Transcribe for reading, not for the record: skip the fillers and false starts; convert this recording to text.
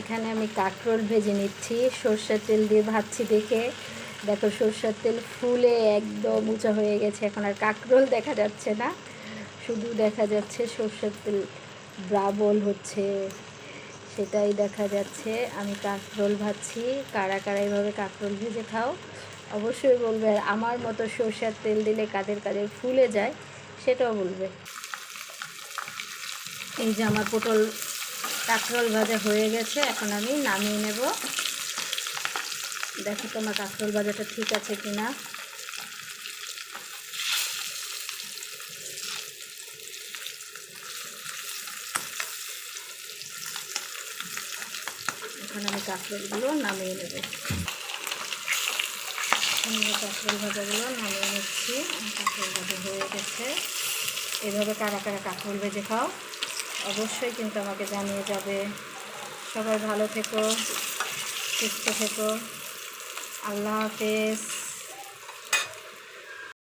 এখানে আমি কাঁকরোল ভেজে নিচ্ছি, সরষের তেল দিয়ে ভাজছি দেখে। দেখো সরষের তেল ফুলে একদম উঁচা হয়ে গেছে, এখন আর কাঁকরোল দেখা যাচ্ছে না, শুধু দেখা যাচ্ছে সরষের তেল ব্রাবল হচ্ছে, সেটাই দেখা যাচ্ছে। আমি কাঁকরোল ভাজছি। কারা কারা এইভাবে কাঁকরোল ভেজে খাও অবশ্যই বলবে, আর আমার মতো সরষের তেল দিলে কাদের কাদের ফুলে যায় সেটাও বলবে। এই যে আমার পটল কাঁকরোল ভাজা হয়ে গেছে, এখন আমি নামিয়ে নেব। দেখো তোমার কাঁকরোল ভাজাটা ঠিক আছে কিনা। এখন আমি কাঁকরোলগুলো নামিয়ে নেব। কাঁকরোল ভাজাগুলো নামিয়ে নিচ্ছি। কাঁকরোল ভাজা হয়ে গেছে। এভাবে কারা কারা কাঁকরোল ভেজে খাও অবশ্যই কিন্তু আমাকে জানিয়ে যাবে। সবাই ভালো থেকো, সুস্থ থেকো। আল্লাহ হাফেজ।